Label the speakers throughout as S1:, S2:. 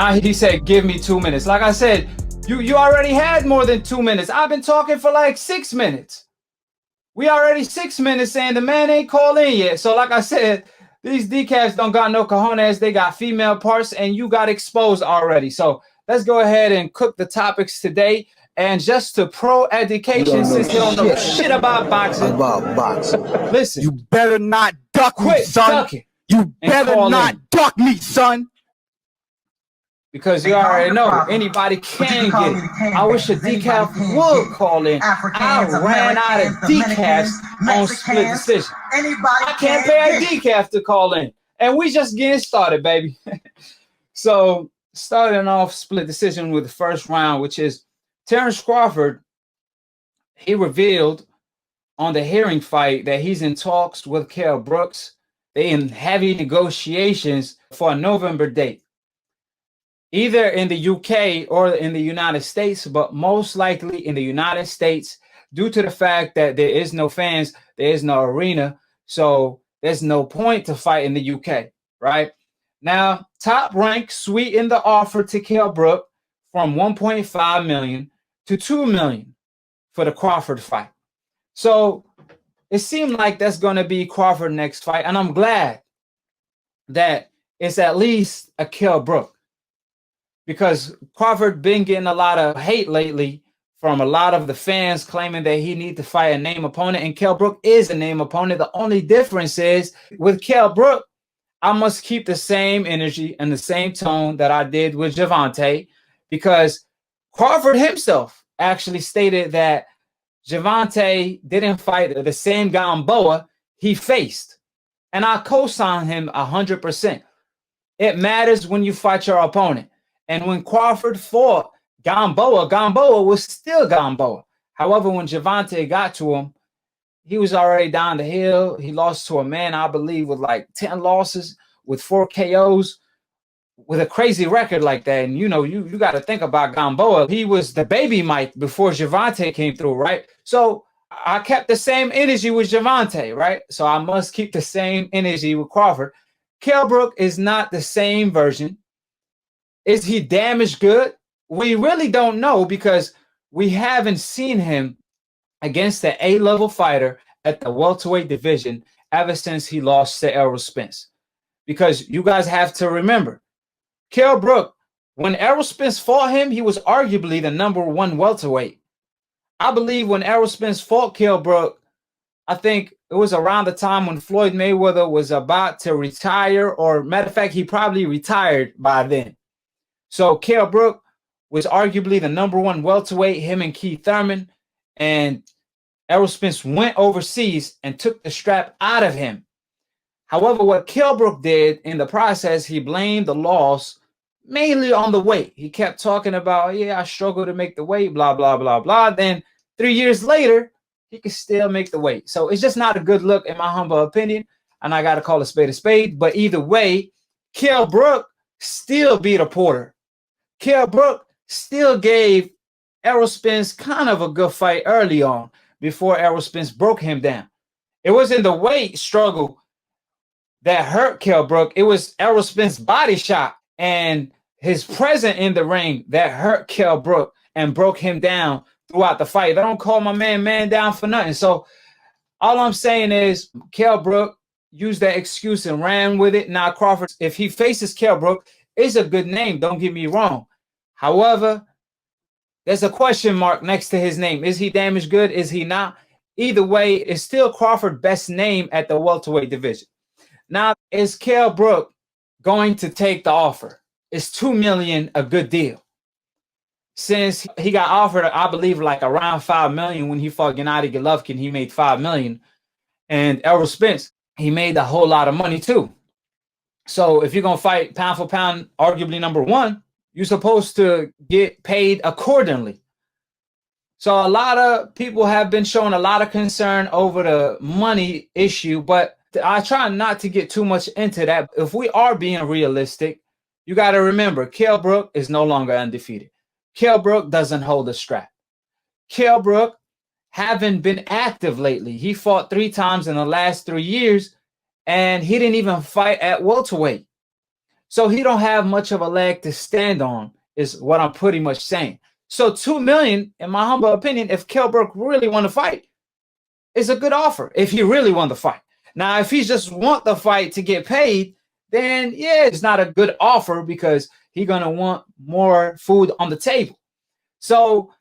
S1: Now he said, give me 2 minutes. Like I said, you already had more than 2 minutes. I've been talking for like 6 minutes. We already 6 minutes saying the man ain't called in yet. So like I said, these decafs don't got no cojones. They got female parts, and you got exposed already. So let's go ahead and cook the topics today. And just to pro education, since you don't know shit about boxing. Listen.
S2: You better not duck me, son.
S1: Ducking
S2: you better not duck me, son.
S1: Because you already know anybody can get it. I wish a decaf would call in. I ran out of decafs on split decision. I can't pay a decaf to call in. And we just getting started, baby. So starting off split decision with the first round, which is Terence Crawford. He revealed on the hearing fight that he's in talks with Kell Brooks. They in heavy negotiations for a November date, either in the UK or in the United States, but most likely in the United States, due to the fact that there is no fans, there is no arena, so there's no point to fight in the UK, right? Now, Top Rank sweetened the offer to Kell Brook from 1.5 million to 2 million for the Crawford fight. So it seemed like that's going to be Crawford's next fight, and I'm glad that it's at least a Kell Brook, because Crawford been getting a lot of hate lately from a lot of the fans claiming that he need to fight a name opponent, and Kell Brook is a name opponent. The only difference is with Kell Brook, I must keep the same energy and the same tone that I did with Gervonta, because Crawford himself actually stated that Gervonta didn't fight the same Gamboa he faced. And I co-sign him 100%. It matters when you fight your opponent. And when Crawford fought Gamboa was still Gamboa. However, when Gervonta got to him, he was already down the hill. He lost to a man, I believe, with like 10 losses, with 4 KOs, with a crazy record like that. And, you know, you got to think about Gamboa. He was the baby Mike before Gervonta came through, right? So I kept the same energy with Gervonta, right? So I must keep the same energy with Crawford. Kell Brook is not the same version. Is he damaged good? We really don't know, because we haven't seen him against the A-level fighter at the welterweight division ever since he lost to Errol Spence. Because you guys have to remember, Kell Brook, when Errol Spence fought him, he was arguably the #1 welterweight. I believe when Errol Spence fought Kell Brook, I think it was around the time when Floyd Mayweather was about to retire, or matter of fact, he probably retired by then. So Kell Brook was arguably the #1 welterweight, him and Keith Thurman, and Errol Spence went overseas and took the strap out of him. However, what Kell Brook did in the process, he blamed the loss mainly on the weight. He kept talking about, yeah, I struggled to make the weight, blah, blah, blah, blah. Then 3 years later, he could still make the weight. So it's just not a good look, in my humble opinion. And I got to call a spade a spade. But either way, Kell Brook still beat a Porter. Kell Brook still gave Errol Spence kind of a good fight early on before Errol Spence broke him down. It wasn't the weight struggle that hurt Kell Brook. It was Errol Spence's body shot and his presence in the ring that hurt Kell Brook and broke him down throughout the fight. I don't call my man down for nothing. So all I'm saying is Kell Brook used that excuse and ran with it. Now Crawford, if he faces Kell Brook, is a good name. Don't get me wrong. However, there's a question mark next to his name. Is he damaged good? Is he not? Either way, it's still Crawford's best name at the welterweight division. Now, is Kell Brook going to take the offer? Is 2 million a good deal? Since he got offered, I believe, like around 5 million when he fought Gennady Golovkin, he made 5 million. And Errol Spence, he made a whole lot of money too. So if you're going to fight pound for pound, arguably #1, you're supposed to get paid accordingly. So a lot of people have been showing a lot of concern over the money issue, but I try not to get too much into that. If we are being realistic, you got to remember, Kell Brook is no longer undefeated. Kell Brook doesn't hold a strap. Kell Brook haven't been active lately. He fought 3 times in the last 3 years, and he didn't even fight at welterweight. So he don't have much of a leg to stand on, is what I'm pretty much saying. So $2 million, in my humble opinion, if Kell Brook really want to fight, is a good offer. If he really want to fight. Now, if he just want the fight to get paid, then yeah, it's not a good offer because he's gonna want more food on the table. So,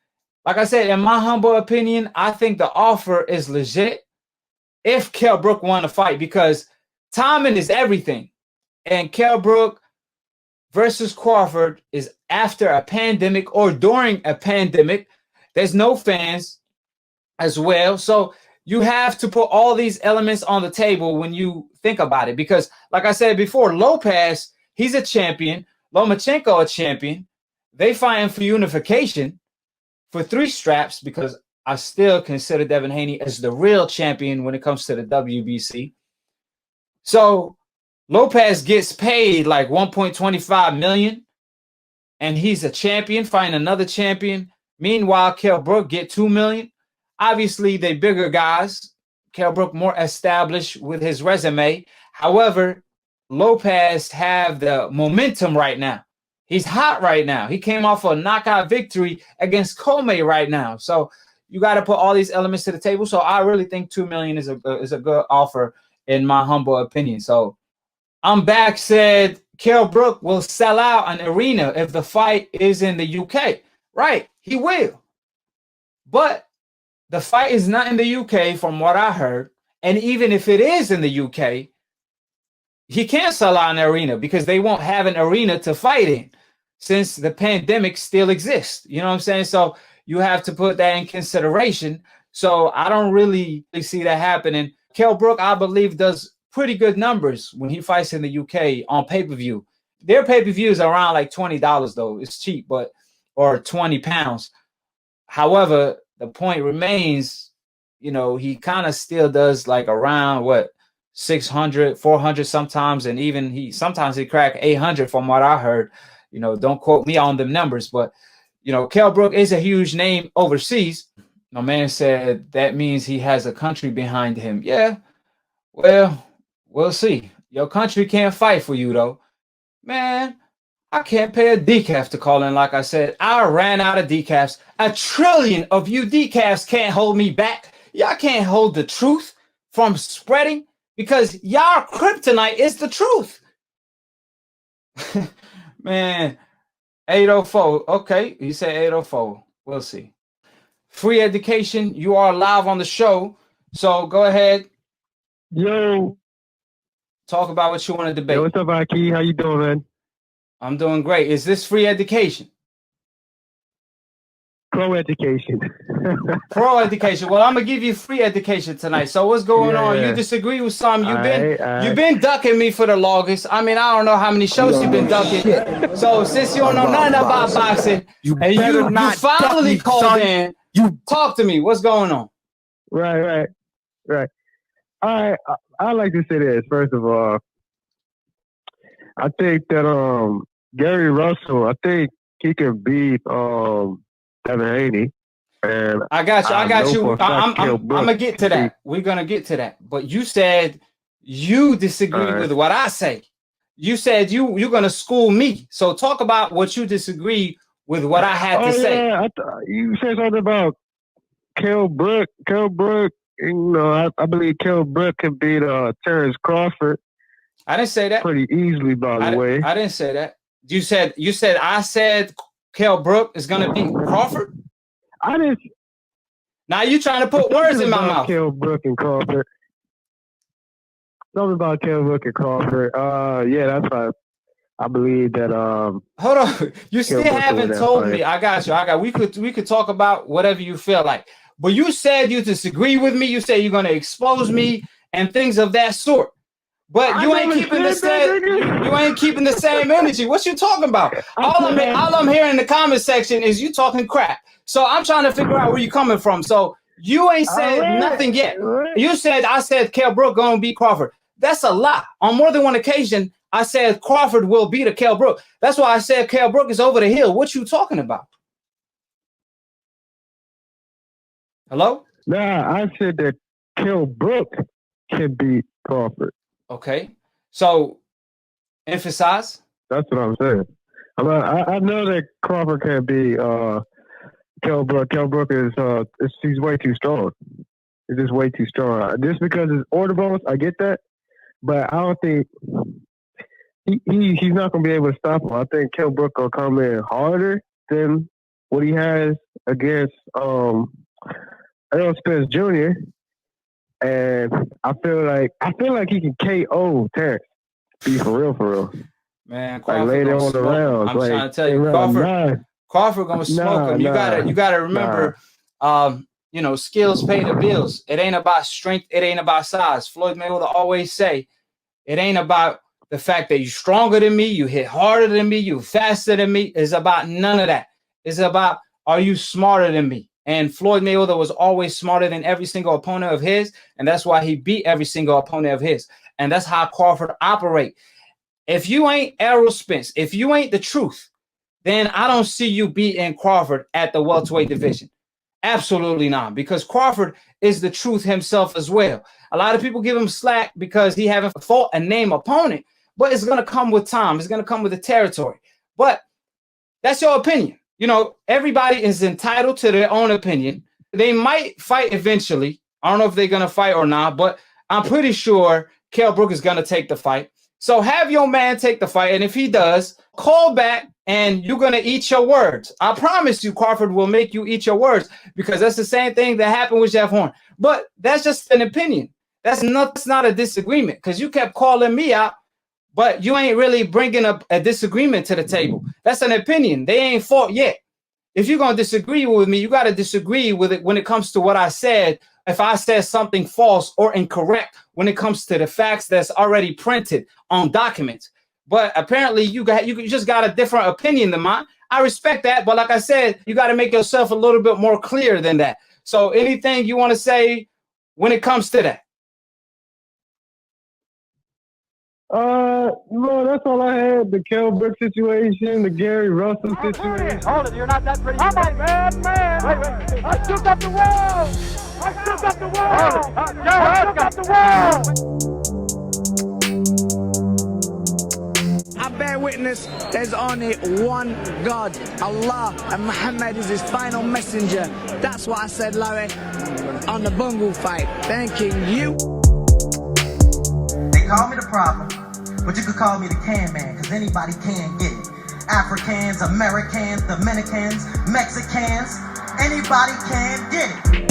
S1: like I said, in my humble opinion, I think the offer is legit if Kell Brook want to fight, because timing is everything. And Kell Brook versus Crawford is after a pandemic or during a pandemic. There's no fans as well. So you have to put all these elements on the table when you think about it. Because like I said before, Lopez, he's a champion. Lomachenko, a champion. They fighting for unification for 3 straps, because I still consider Devin Haney as the real champion when it comes to the WBC. So Lopez gets paid like $1.25 million, and he's a champion fighting another champion. Meanwhile, Kell Brook get $2 million. Obviously, they bigger guys. Kell Brook more established with his resume. However, Lopez have the momentum right now. He's hot right now. He came off a knockout victory against Comey right now. So you got to put all these elements to the table. So I really think $2 million is a good offer in my humble opinion. So I'm back said Kell Brook will sell out an arena if the fight is in the UK. Right, he will. But the fight is not in the UK from what I heard. And even if it is in the UK, he can't sell out an arena because they won't have an arena to fight in since the pandemic still exists. You know what I'm saying? So you have to put that in consideration. So I don't really see that happening. Kell Brook, I believe, does pretty good numbers when he fights in the UK on pay-per-view. Their pay-per-view is around like $20 though. It's cheap, but or 20 pounds. However, the point remains, you know, he kind of still does like around what 600, 400 sometimes, and even sometimes he crack 800 from what I heard. You know, don't quote me on them numbers, but you know, Kell Brook is a huge name overseas. My man said that means he has a country behind him. Yeah, well, we'll see. Your country can't fight for you though. Man, I can't pay a decaf to call in. Like I said, I ran out of decafs. 1 trillion of you decafs can't hold me back. Y'all can't hold the truth from spreading because y'all kryptonite is the truth. Man, 804. Okay, you said 804. We'll see. Free education. You are live on the show. So go ahead.
S3: Yo.
S1: Talk about what you want to debate.
S3: Yo, what's up, AKHi? How you doing, man?
S1: I'm doing great. Is this free education?
S3: Pro education.
S1: Pro education. Well, I'm gonna give you free education tonight. So what's going on? You disagree with something? You've been ducking me for the longest. I mean, I don't know how many shows you've been ducking. So since you don't know nothing about boxing, you finally called in. You talk to me. What's going on?
S3: Right. All right. I like to say this. First of all, I think that Gary Russell, I think he can beat Devin Haney. And
S1: I got you. I'm gonna get to that. We're gonna get to that. But you said you disagree with what I say. You said you're gonna school me. So talk about what you disagree with what I had to say.
S3: Yeah, you said something about Kell Brook. Kell Brook, you know, I believe Kell Brook can beat Terence Crawford.
S1: I didn't say that.
S3: Pretty easily, by the way.
S1: I didn't say that. You said I said Kell Brook is gonna beat Crawford.
S3: I didn't.
S1: Now you trying to put words in my mouth.
S3: Kell Brook and Crawford. Something about Kell Brook and Crawford. Yeah, that's right. I believe that.
S1: Hold on, you still haven't told me. I got you. We could talk about whatever you feel like. But you said you disagree with me. You say you're gonna expose me and things of that sort. But you ain't keeping the same. You ain't keeping the same energy. What you talking about? All I'm hearing in the comment section is you talking crap. So I'm trying to figure out where you coming from. So you ain't said nothing yet. You said I said Kell Brook gonna beat Crawford. That's a lie. On more than one occasion, I said Crawford will beat a Kell Brook. That's why I said Kell Brook is over the hill. What you talking about? Hello?
S3: Nah, I said that Kell Brook can beat Crawford.
S1: Okay. So emphasize.
S3: That's what I'm saying. I know that Crawford can't be Kell Brook. Kell Brook he's way too strong. He's just way too strong. Just because it's order bonus, I get that, but I don't think he's not gonna be able to stop him. I think Kell Brook will come in harder than what he has against Errol Spence Jr. And I feel like he can KO Terence. Be for real.
S1: Man, Crawford
S3: like later on the rounds.
S1: I'm trying to tell you, Crawford gonna smoke him. You gotta remember, skills pay the bills. It ain't about strength. It ain't about size. Floyd Mayweather always say, it ain't about the fact that you're stronger than me, you hit harder than me, you faster than me. It's about none of that. It's about, are you smarter than me? And Floyd Mayweather was always smarter than every single opponent of his, and that's why he beat every single opponent of his. And that's how Crawford operate. If you ain't Errol Spence, if you ain't the truth, then I don't see you beating Crawford at the welterweight division. Absolutely not, because Crawford is the truth himself as well. A lot of people give him slack because he haven't fought a name opponent, but it's going to come with time. It's going to come with the territory. But that's your opinion. Everybody is entitled to their own opinion. They might fight eventually. I don't know if they're going to fight or not, but I'm pretty sure Kell Brook is going to take the fight. So have your man take the fight, and if he does, call back, and you're going to eat your words. I promise you, Crawford will make you eat your words, because that's the same thing that happened with Jeff Horn. But that's just an opinion. That's not a disagreement, because you kept calling me out, but you ain't really bringing up a disagreement to the table. That's an opinion. They ain't fought yet. If you're going to disagree with me, you got to disagree with it when it comes to what I said. If I said something false or incorrect when it comes to the facts that's already printed on documents. But apparently you just got a different opinion than mine. I respect that, but like I said, you got to make yourself a little bit more clear than that. So anything you want to say when it comes to that?
S3: No, that's all I had. The Kell Brook situation, the Gary Russell situation.
S4: Hold it, you're not that pretty. I'm a bad man. Wait. I still got the world. I still got the world. I still got the world.
S5: I bear witness, there's only one God, Allah, and Muhammad is his final messenger. That's what I said, Larry, on the Bungle fight. Thanking you.
S6: They call me the problem, but you could call me the can man, because anybody can get it. Africans, Americans, Dominicans, Mexicans, anybody can get it.